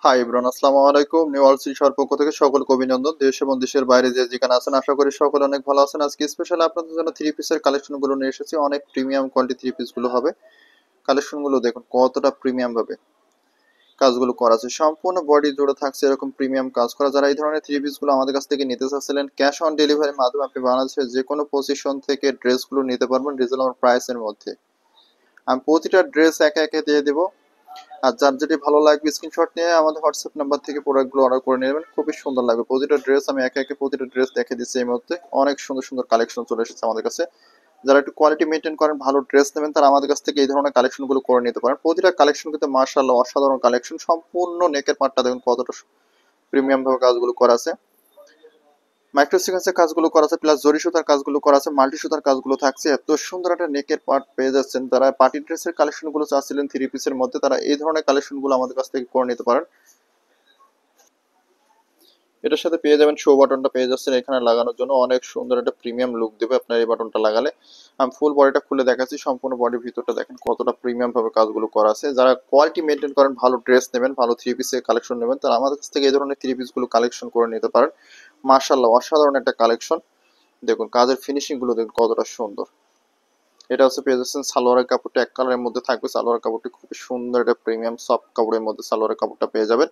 High Ibran, আসসালামু আলাইকুম। New all সিটির পক্ষ থেকে সকলকে অভিনন্দন। দেশ এবং দেশের বাইরে যে যেখানে আছেন আশা করি সকলে অনেক ভালো আছেন। আজকে স্পেশালি আপনাদের জন্য থ্রি পিসের কালেকশন গুলো নিয়ে এসেছি। অনেক প্রিমিয়াম কোয়ালিটি থ্রি পিস গুলো হবে। কালেকশন গুলো দেখুন কতটা প্রিমিয়াম ভাবে কাজগুলো করা আছে। সম্পূর্ণ বডি জুড়ে থাকছে এরকম প্রিমিয়াম কাজ করা। যারা এই ধরনের থ্রি পিস গুলো আমাদের কাছ থেকে নিতে চাচ্ছিলেন, ক্যাশ অন ডেলিভারির মাধ্যমে আপনি বাংলাদেশের যে কোনো পজিশন থেকে ড্রেস গুলো নিতে পারবেন রিজনেবল প্রাইসের মধ্যে। আমি প্রতিটা ড্রেস একে একে দিয়ে দেবো। আর যার যেটি ভালো লাগবে স্ক্রিনশট নিয়ে আমাদের হোয়াটসঅ্যাপ নাম্বার থেকে প্রোডাক্টগুলো অর্ডার করে নেবেন। খুবই সুন্দর লাগবে প্রতিটা ড্রেস। আমি একে একে প্রতিটা ড্রেস দেখে দিচ্ছি। এই মুহূর্তে অনেক সুন্দর সুন্দর কালেকশন চলে এসেছে আমাদের কাছে। যারা একটু কোয়ালিটি মেনটেন করেন, ভালো ড্রেস নেবেন, তারা আমাদের কাছ থেকে এই ধরনের কালেকশনগুলো করে নিতে পারেন। প্রতিটা কালেকশন কিন্তু মার্শাল্লাহ অসাধারণ কালেকশন। সম্পূর্ণ নেকের পার্টটা দেখুন কতটা প্রিমিয়াম ভাবে কাজগুলো করা আছে। মাইক্রো সিকোয়েন্সের কাজগুলো করা আছে, প্লাস জরি সুতার কাজগুলো করা আছে, মাল্টি সুতার কাজগুলো থাকছে। এত সুন্দর একটা নেকের পার্ট পেয়ে যাচ্ছেন। যারা পার্টি ড্রেসের কালেকশনগুলো চাচ্ছিলেন থ্রি পিসের মধ্যে, তারা এই ধরনের কালেকশনগুলো আমাদের কাছ থেকে করে নিতে পারেন। এটার সাথে পেয়ে যাবেন শো বাটনটা পেয়ে যাচ্ছেন এখানে লাগানোর জন্য। অনেক সুন্দর একটা প্রিমিয়াম লুক দেবে আপনার এই বাটনটা লাগালে। আমি ফুল বডিটা খুলে দেখাচ্ছি। সম্পূর্ণ বডির ভিতরটা দেখেন কতটা প্রিমিয়াম ভাবে কাজগুলো করা আছে। যারা কোয়ালিটি মেনটেন করেন, ভালো ড্রেস নেবেন, ভালো থ্রি পিসের কালেকশন নেবেন, তারা আমাদের কাছ থেকে এই ধরনের থ্রি পিসগুলো কালেকশন করে নিতে পারেন। মার্শাল্লাহ অসাধারণ একটা কালেকশন। দেখুন কাজের ফিনিশিং গুলো দেখুন কতটা সুন্দর। এটা হচ্ছে পেয়ে যাচ্ছেন সালোয়ারের কাপড়টা এক কালারের মধ্যে থাকবে। সালোয়ার কাপড়টি খুবই সুন্দর একটা প্রিমিয়াম সফট কাপড়ের মধ্যে সালোয়ারের কাপড়টা পেয়ে যাবেন।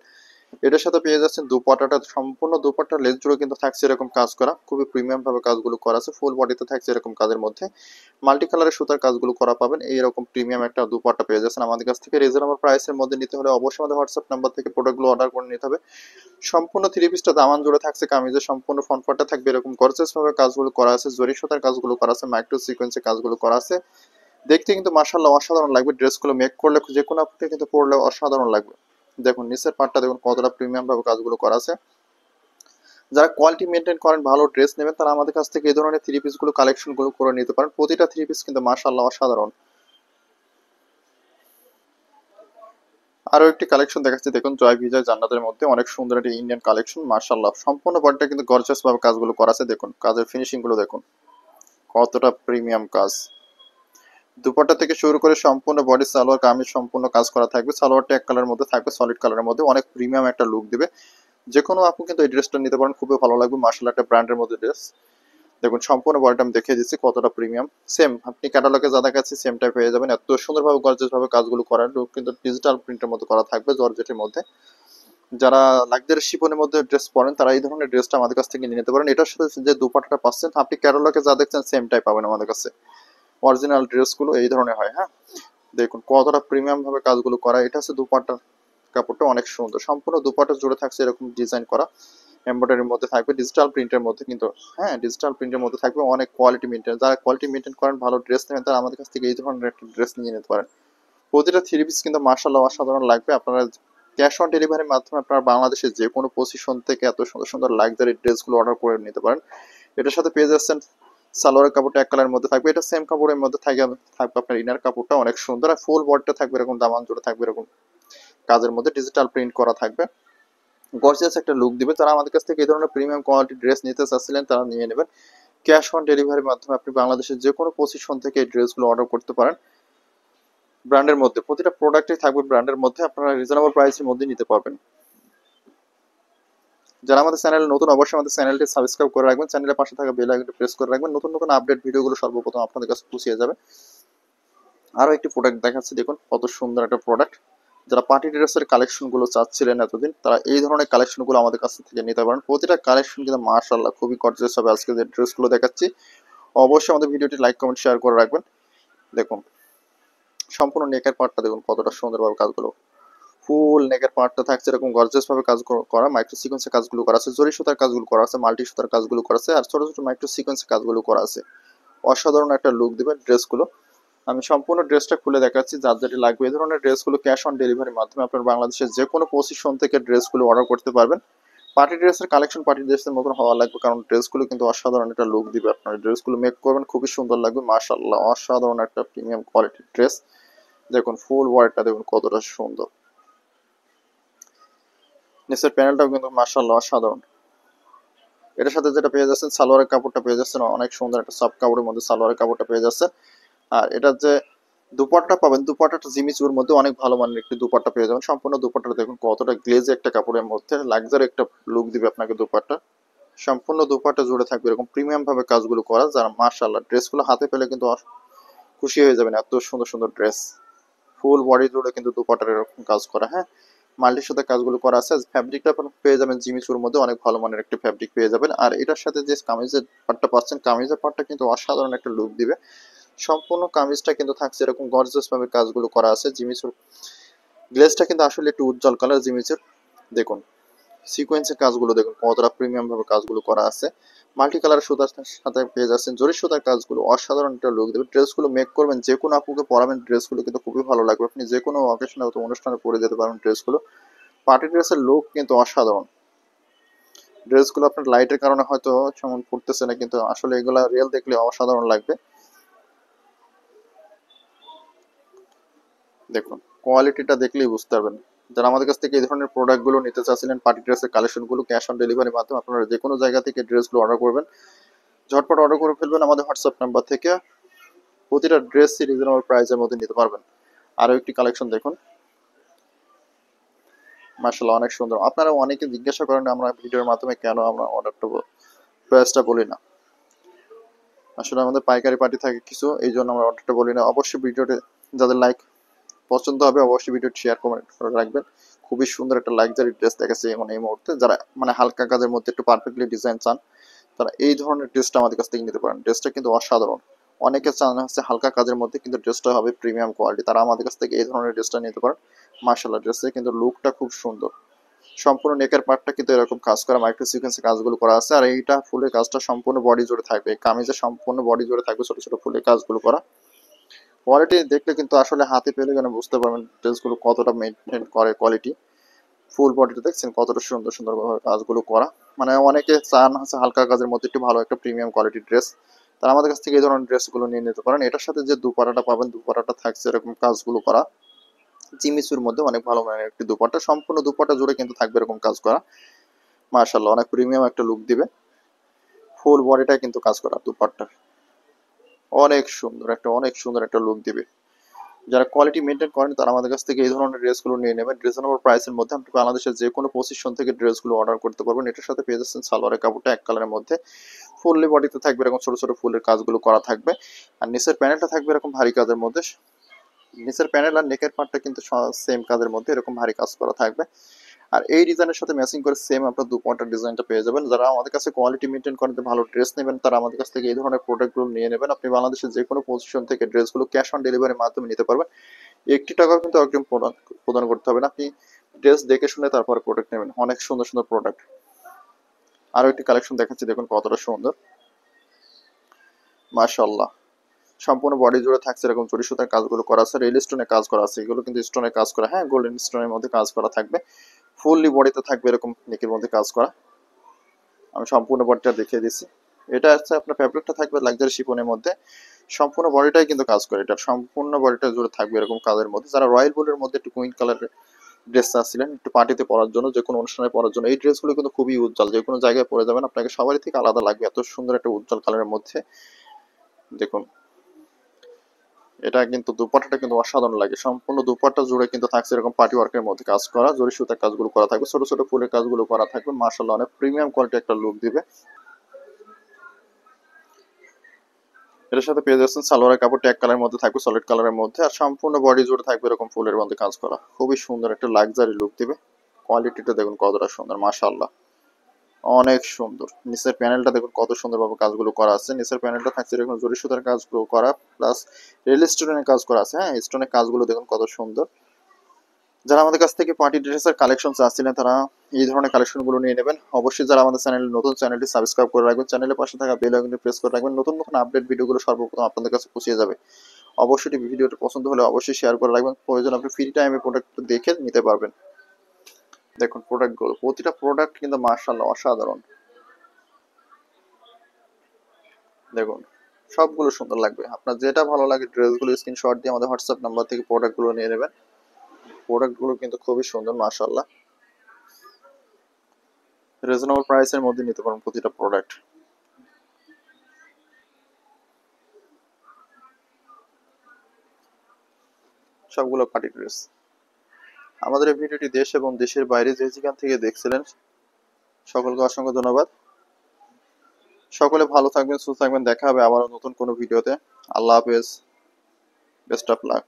এটার সাথে পেয়ে যাচ্ছেন দুপাট্টাটা। সম্পূর্ণ দুপাট্টার লেস জুড়ে কিন্তু থাকছে এরকম কাজ করা। খুবই প্রিমিয়াম ভাবে কাজগুলো করা আছে। ফুল বডিতে থাকছে এরকম কাজের মধ্যে মাল্টি কালারের সুতার কাজগুলো করা পাবেন। এইরকম প্রিমিয়াম একটা দুপাট্টা পেয়ে যাচ্ছেন আমাদের কাছ থেকে। রিজনেবল প্রাইসের মধ্যে নিতে হলে অবশ্যই আমাদের হোয়াটসঅ্যাপ নাম্বার থেকে প্রোডাক্টগুলো অর্ডার করে নিতে হবে। সম্পূর্ণ থ্রি পিসটা দামান জুড়ে থাকছে কামিজের সম্পূর্ণ ফ্রন্ট পার্টটা থাকবে এরকম গর্জিয়াস ভাবে কাজগুলো করা আছে। জরি সুতার কাজগুলো করা আছে, মাইক্রো সিকোয়েন্সের কাজগুলো করা আছে। দেখতে কিন্তু মাশাআল্লাহ অসাধারণ লাগবে। ড্রেসগুলো মেক করলে যে কোনো আপুকে কিন্তু পরলে অসাধারণ লাগবে। দেখুন নিচের পার্টটা দেখুন কতটা প্রিমিয়াম ভাবে কাজগুলো করা আছে। যারা কোয়ালিটি মেনটেন করেন, ভালো ড্রেস নেবেন, তারা আমাদের কাছ থেকে এই ধরনের থ্রি পিস গুলো কালেকশন গুলো করে নিতে পারেন। প্রতিটা থ্রি পিস কিন্তু মাশাআল্লাহ অসাধারণ। আরো একটি কালেকশন দেখাচ্ছি দেখুন, জয় বিজয় জান্নাতের মধ্যে অনেক সুন্দর একটি ইন্ডিয়ান কালেকশন। মাশাআল্লাহ সম্পূর্ণ বডিটা কিন্তু গর্জিয়াস ভাবে কাজগুলো করা আছে। দেখুন কাজের ফিনিশিং গুলো দেখুন কতটা প্রিমিয়াম কাজ। দুপাট্টা থেকে শুরু করে সম্পূর্ণ বডি সালোয়ার কামিজ সম্পূর্ণ কাজ করা থাকবে। সালোয়ারটা এক কালারের মধ্যে থাকবে, সলিড কালারের মধ্যে অনেক প্রিমিয়াম একটা লুক দিবে। যে কোনো আপু কিন্তু এই ড্রেসটা নিতে পারেন, খুবই ভালো লাগবে। মার্শাল একটা ব্র্যান্ডের মধ্যে ড্রেস। দেখুন সম্পূর্ণ বডিটা আমি দেখিয়ে দিচ্ছি কতটা প্রিমিয়াম। সেম আপনি ক্যাটালগে যা দেখাচ্ছি সেম টাইপ পেয়ে যাবেন। এত সুন্দরভাবে গর্জিয়াস ভাবে কাজগুলো করার লুক কিন্তু ডিজিটাল প্রিন্টের মধ্যে করা থাকবে, জর্জেটের মধ্যে। যারা লাক্সারি শিফনের মধ্যে ড্রেস পরেন, তারা এই ধরনের ড্রেসটা আমাদের কাছ থেকে নিয়ে নিতে পারেন। এটার সাথে যে দুপাট্টাটা পাচ্ছেন আপনি ক্যাটালগে যা দেখছেন সেম টাইপ পাবেন আমাদের কাছে। অরিজিনাল ড্রেসগুলো এই ধরনের হয়। হ্যাঁ, দেখুন কতটা প্রিমিয়াম ভাবে কাজগুলো করা। এটা হচ্ছে দুপাট্টার কাপড়টা অনেক সুন্দর। সম্পূর্ণ দুপাট্টা জুড়ে থাকছে এরকম ডিজাইন করা, এমব্রয়ডারির মধ্যে থাকবে, ডিজিটাল প্রিন্টের মধ্যে কিন্তু। হ্যাঁ, ডিজিটাল প্রিন্টের মধ্যে থাকবে। অনেক কোয়ালিটি মেনটেন, যারা কোয়ালিটি মেনটেন করেন, ভালো ড্রেস নেবেন, তারা আমাদের কাছ থেকে এই ধরনের একটা ড্রেস নিয়ে নিতে পারেন। প্রতিটা থ্রি পিস কিন্তু মার্শাল্লাহ অসাধারণ লাগবে। আপনারা ক্যাশ অন ডেলিভারির মাধ্যমে আপনারা বাংলাদেশের যে কোনো পজিশন থেকে এত সুন্দর সুন্দর লাক্সারি ড্রেসগুলো অর্ডার করে নিতে পারেন। এটার সাথে পেয়ে যাচ্ছেন সালোয়ারের কাপড়টা এক কালারের মধ্যে থাকবে। এটা সেম কাপড়ের মধ্যে থাকবে আপনার ইনার কাপড়টা অনেক সুন্দর। আর ফুল বডিটা থাকবে এরকম দামান জুড়ে থাকবে এরকম কাজের মধ্যে ডিজিটাল প্রিন্ট করা থাকবে। গর্জিয়াস একটা লুক দিবে। যারা আমাদের কাছ থেকে এই ধরনের প্রিমিয়াম কোয়ালিটি ড্রেস নিতে চাচ্ছিলেন, তারা নিয়ে নেবেন। ক্যাশ অন ডেলিভারির মাধ্যমে আপনি বাংলাদেশের যে কোনো পজিশন থেকে এই ড্রেসগুলো অর্ডার করতে পারেন। ব্র্যান্ডের মধ্যে প্রতিটা প্রোডাক্টই থাকবে ব্র্যান্ডের মধ্যে, আপনারা রিজনেবল প্রাইসের মধ্যে নিতে পারবেন। যারা আমাদের চ্যানেলে নতুন, অবশ্যই আমাদের চ্যানেলটি সাবস্ক্রাইব করে রাখবেন। চ্যানেলের পাশে থাকা বেল আইকনটি প্রেস করে রাখবেন। নতুন নতুন আপডেট ভিডিওগুলো সর্বপ্রথম আপনাদের কাছে পৌঁছে যাবে। আরো একটি প্রোডাক্ট দেখাচ্ছি দেখুন কত সুন্দর একটা প্রোডাক্ট। যারা পার্টি ড্রেসের কালেকশন গুলো চাচ্ছিলেন এতদিন, তারা এই ধরনের কালেকশন গুলো আমাদের কাছ থেকে নিতে পারেন। প্রতিটা কালেকশন কিন্তু মাশাআল্লাহ খুবই গর্জিয়াস হবে। আজকে যে ড্রেসগুলো দেখাচ্ছি, অবশ্যই আমাদের ভিডিওটি লাইক কমেন্ট শেয়ার করে রাখবেন। দেখুন সম্পূর্ণ নেকের পার্টটা দেখুন কতটা সুন্দরভাবে কাজগুলো। ফুল নেকের পার্টটা থাকছে এরকম গর্জিয়াস ভাবে কাজ করা। মাইক্রো সিকোয়েন্সের কাজগুলো করা আছে, জরি সুতার কাজগুলো করা আছে, মাল্টি সুতার কাজগুলো করা আছে, আর ছোট ছোট মাইক্রো সিকোয়েন্সের কাজগুলো করা আছে। অসাধারণ একটা লুক দিবে ড্রেসগুলো। আমি সম্পূর্ণ ড্রেসটা খুলে দেখাচ্ছি। যার যেটি লাগবে এই ধরনের ড্রেসগুলো ক্যাশ অন ডেলিভারির মাধ্যমে আপনার বাংলাদেশের যে কোনো পজিশন থেকে ড্রেসগুলো অর্ডার করতে পারবেন। পার্টি ড্রেসের কালেকশন পার্টি ড্রেসের মতন হওয়া লাগবে, কারণ ড্রেসগুলো কিন্তু অসাধারণ একটা লুক দিবে। আপনার ড্রেসগুলো মেক করবেন খুবই সুন্দর লাগবে। মাশাআল্লাহ অসাধারণ একটা প্রিমিয়াম কোয়ালিটির ড্রেস। দেখুন ফুল ওয়ার্কটা দেখুন কতটা সুন্দর। নিচের প্যানেলটাও কিন্তু মাশাআল্লাহ অসাধারণ। এটার সাথে যেটা পেয়ে যাচ্ছেন সালোয়ারের কাপড়টা পেয়ে যাচ্ছেন অনেক সুন্দর একটা সফট কাপড়ের মধ্যে সালোয়ারের কাপড়টা পেয়ে যাচ্ছেন। আর এটার যে দুপাট্টা পাবেন, দুপাট্টাটা জিমিচুর মধ্যে অনেক ভালো মানের একটি দুপাট্টা পেয়ে যাবেন। সম্পূর্ণ দুপাট্টাটা দেখুন কতটা গ্লেজি একটা কাপড়ের মধ্যে লাক্সারি একটা লুক দিবে আপনাকে দুপাট্টা। সম্পূর্ণ দুপাট্টা জুড়ে থাকবে এরকম প্রিমিয়াম ভাবে কাজগুলো করা, যারা মাশাআল্লাহ ড্রেসগুলো হাতে পেলে কিন্তু খুশি হয়ে যাবেন, এত সুন্দর সুন্দর ড্রেস। ফুল বডি জুড়ে কিন্তু দুপাট্টার এরকম কাজ করা, হ্যাঁ মাল্টির সাথে কাজগুলো করা আছে। ফ্যাব্রিকটা আপনার পেয়ে যাবেন জিমিচুর মধ্যে অনেক ভালো মানের একটি ফ্যাব্রিক পেয়ে যাবেন। আর এটার সাথে যে কামিজের পাটটা পাচ্ছেন, কামিজের পাটটা কিন্তু অসাধারণ একটা লুক দিবে। সম্পূর্ণ কামিজটা কিন্তু থাকছে এরকম গর্জিয়াস ভাবে কাজগুলো করা আছে। জিমিচুর গ্লেজটা কিন্তু আসলে একটু উজ্জ্বল কালার জিমিচুর। দেখুন সিকোয়েন্সের কাজগুলো দেখুন কতটা প্রিমিয়াম ভাবে কাজগুলো করা আছে। মাল্টি কালার সুতার সাথে পেয়ে যাচ্ছেন জরি সুতার কাজগুলো, অসাধারণ একটা লুক দেবে। ড্রেসগুলো মেক করবেন, যে কোনো আপুকে পরাবেন ড্রেসগুলো কিন্তু খুবই ভালো লাগবে। আপনি যে কোনো অকেশনে অথবা অনুষ্ঠানে পরে যেতে পারবেন ড্রেসগুলো। পার্টি ড্রেসের লুক কিন্তু অসাধারণ। ড্রেসগুলো আপনার লাইটের কারণে হয়তো সেমন পড়তেছে না, কিন্তু আসলে এগুলা রিয়েল দেখলে অসাধারণ লাগবে। দেখুন কোয়ালিটিটা দেখলেই বুঝতে পারবেন। যারা আমাদের কাছ থেকে এই ধরনের প্রোডাক্টগুলো নিতে চাচ্ছিলেন, পার্টি ড্রেসের কালেকশনগুলো, ক্যাশ অন ডেলিভারির মাধ্যমে আপনারা যে কোনো জায়গা থেকে ড্রেসগুলো অর্ডার করবেন, ঝটপট অর্ডার করে ফেলবেন আমাদের হোয়াটসঅ্যাপ নাম্বার থেকে। প্রতিটা ড্রেসই রিজনেবল প্রাইসের মধ্যে নিতে পারবেন। আরও একটি কালেকশন দেখুন, মার্শাল্লাহ অনেক সুন্দর। আপনারা অনেকে জিজ্ঞাসা করেন আমরা ভিডিওর মাধ্যমে কেন আমরা অর্ডারটা প্রাইসটা বলি না। আসলে আমাদের পাইকারি পার্টি থাকে কিছু, এই জন্য আমরা অর্ডারটা বলি না। অবশ্যই ভিডিওতে যাদের লাইক পছন্দ হবে অবশ্যই ভিডিওটি শেয়ার কমেন্ট করে রাখবেন। খুবই সুন্দর একটা লাক্সারি ড্রেস দেখাচ্ছে এখন এই মুহূর্তে। যারা মানে হালকা কাজের মধ্যে একটু পারফেক্টলি ডিজাইন চান, তারা এই ধরনের ড্রেসটা আমাদের কাছ থেকে নিতে পারেন। ড্রেসটা কিন্তু অসাধারণ। অনেকে চান হচ্ছে হালকা কাজের মধ্যে কিন্তু ড্রেসটা হবে প্রিমিয়াম কোয়ালিটি, তারা আমাদের কাছ থেকে এই ধরনের ড্রেসটা নিতে পারেন। মার্শাল্লাহ ড্রেসে কিন্তু লুকটা খুব সুন্দর। সম্পূর্ণ নেকের পার্টটা কিন্তু এরকম কাজ করা, মাইক্রো সিকোয়েন্সের কাজগুলো করা আছে। আর এইটা ফুলের কাজটা সম্পূর্ণ বডি জুড়ে থাকবে, কামিজের সম্পূর্ণ বডি জুড়ে থাকবে ছোট ছোট ফুলের কাজগুলো করা। কোয়ালিটি দেখলে কিন্তু আসলে হাতে পেলে যেন বুঝতে পারবেন ড্রেসগুলো কতটা মেনটেন করে কোয়ালিটি। ফুল বডিটা দেখছেন কতটা সুন্দর সুন্দর কাজগুলো করা। মানে অনেকে চান হচ্ছে হালকা কাজের মধ্যে একটু ভালো একটা প্রিমিয়াম কোয়ালিটির ড্রেস, তারা আমাদের কাছ থেকে এই ধরনের ড্রেসগুলো নিয়ে নিতে পারেন। এটার সাথে যে দুপাটাটা পাবেন, দুপাটাটা থাকছে এরকম কাজগুলো করা জিমিচুর মধ্যে অনেক ভালো মানের একটি দুপাটা। সম্পূর্ণ দুপাটা জুড়ে কিন্তু থাকবে এরকম কাজ করা। মাশাআল্লাহ অনেক প্রিমিয়াম একটা লুক দিবে। ফুল বডিটাই কিন্তু কাজ করা দুপাট্টা, অনেক সুন্দর একটা লুক দিবে। যারা কোয়ালিটি মেনটেন করেন তারা আমাদের কাছ থেকে এই ধরনের ড্রেসগুলো নিয়ে নেবেন। রিজনেবল প্রাইসের মধ্যে আপনি বাংলাদেশের যে কোনো পজিশন থেকে ড্রেসগুলো অর্ডার করতে পারবেন। এটার সাথে পেয়ে যাচ্ছেন সালোয়ারের কাপড়টা এক কালারের মধ্যে, ফুললি বডিতে থাকবে এরকম ছোট ছোট ফুলের কাজগুলো করা থাকবে। আর নিচের প্যানেলটা থাকবে এরকম ভারী কাজের মধ্যে। নিচের প্যানেল আর নেকের পার্টটা কিন্তু সেম কাজের মধ্যে এরকম ভারী কাজ করা থাকবে। আর এই ডিজাইনের সাথে ম্যাচিং করে সেম আপনার দুপাট্টার ডিজাইনটা পেয়ে যাবেন। যারা আমাদের কাছে কোয়ালিটি মেনটেন করেন, ভালো ড্রেস নেবেন, তারা আমাদের কাছ থেকে এই ধরনের প্রোডাক্টগুলো নিয়ে নেবেন। আপনি বাংলাদেশের যে কোনো পজিশন থেকে ড্রেসগুলো ক্যাশ অন ডেলিভারির মাধ্যমে নিতে পারবেন। একটি টাকাও কিন্তু অগ্রিম প্রদান করতে হবে না। আপনি ড্রেস দেখে শুনে তারপরে প্রোডাক্ট নেবেন। অনেক সুন্দর সুন্দর প্রোডাক্ট। আরো একটি কালেকশন দেখাচ্ছি দেখুন কতটা সুন্দর, মাশাআল্লাহ। সম্পূর্ণ বডি জুড়ে থাকছে এরকম জরি সুতার কাজগুলো করা আছে, রেল স্টোনে কাজ করা আছে। এগুলো কিন্তু স্টোনের কাজ করা, হ্যাঁ গোল্ডেন স্টোনের মধ্যে কাজ করা থাকবে। ফুললি বডিতে থাকবে এরকম নেকের মধ্যে কাজ করা। আমি সম্পূর্ণ বডিটা দেখিয়ে দিচ্ছি। এটা হচ্ছে আপনার ফ্যাব্রিকটা থাকবে লাক্সারি শিফনের মধ্যে। সম্পূর্ণ বডিটাই কিন্তু কাজ করে, এটা সম্পূর্ণ বডিটা জুড়ে থাকবে এরকম কাজের মধ্যে। যারা রয়্যাল ব্লুর মধ্যে একটু কুইন কালারের ড্রেস চাচ্ছিলেন একটু পার্টিতে পরার জন্য, যে কোনো অনুষ্ঠানে পরার জন্য, এই ড্রেসগুলো কিন্তু খুবই উজ্জ্বল, যে কোনো জায়গায় পরে যাবেন আপনাকে সবারই থেকে আলাদা লাগবে, এত সুন্দর একটা উজ্জ্বল কালারের মধ্যে। দেখুন এটা কিন্তু দুপাট্টাটা কিন্তু অসাধারণ লাগে। সম্পূর্ণ দুপাট্টা জুড়ে কিন্তু থাকছে এরকম পার্টি ওয়ার্কের মধ্যে কাজ করা, জরি সুতার কাজগুলো করা থাকবে, ছোট ছোট ফুলের কাজগুলো করা থাকবে। মাশাআল্লাহ অনেক প্রিমিয়াম কোয়ালিটি একটা লুক দিবে। এটার সাথে পেয়ে যাচ্ছেন সালোয়ারের কাপড়টা এক কালারের মধ্যে থাকবে, সলিড কালারের মধ্যে। আর সম্পূর্ণ বডি জুড়ে থাকবে এরকম ফুলের মধ্যে কাজ করা, খুবই সুন্দর একটা লাক্সারি লুক দিবে। কোয়ালিটিটা দেখুন কতটা সুন্দর, মাশাআল্লাহ অনেক সুন্দর। নিচের প্যানেলটা দেখুন কত সুন্দরভাবে কাজগুলো করা আছে। নিচের প্যানেলটা থাকছে এরকম জরি সুতার কাজগুলো করা, প্লাস রেল স্টোনের কাজ করা আছে। হ্যাঁ স্টোনের কাজগুলো দেখুন কত সুন্দর। যারা আমাদের কাছ থেকে পার্টি ড্রেসের কালেকশন চাচ্ছিলেন, তারা এই ধরনের কালেকশনগুলো নিয়ে নেবেন। অবশ্যই যারা আমাদের চ্যানেল নতুন, চ্যানেলটি সাবস্ক্রাইব করে রাখবেন, চ্যানেলের পাশে থাকা বেল আইকনটি প্রেস করে রাখবেন। নতুন নতুন আপডেট ভিডিওগুলো সর্বপ্রথম আপনাদের কাছে পৌঁছে যাবে। অবশ্যই ভিডিওটি পছন্দ হলে অবশ্যই শেয়ার করে রাখবেন। প্রয়োজন আপনি ফ্রি টাইমে প্রোডাক্ট দেখে নিতে পারবেন। দেখুন প্রোডাক্টগুলো, প্রতিটা প্রোডাক্ট কিন্তু মাশাআল্লাহ অসাধারণ। দেখুন সবগুলো সুন্দর লাগবে। আপনার যেটা ভালো লাগে ড্রেসগুলো স্ক্রিনশট দিয়ে আমাদের হোয়াটসঅ্যাপ নাম্বার থেকে প্রোডাক্টগুলো নিয়ে নেবেন। প্রোডাক্টগুলো কিন্তু খুবই সুন্দর মাশাআল্লাহ। রিজনেবল প্রাইসের মধ্যে নিতে পারেন প্রতিটা প্রোডাক্ট। সবগুলো পার্টি ড্রেস। আমাদের এই ভিডিওটি দেশ এবং দেশের বাইরে যে যেখান থেকে দেখছিলেন সকলকে অসংখ্য ধন্যবাদ। সকলে ভালো থাকবেন, সুস্থ থাকবেন। দেখা হবে আবারও নতুন কোনো ভিডিওতে। আল্লাহ হাফেজ, বেস্ট অফ লাক।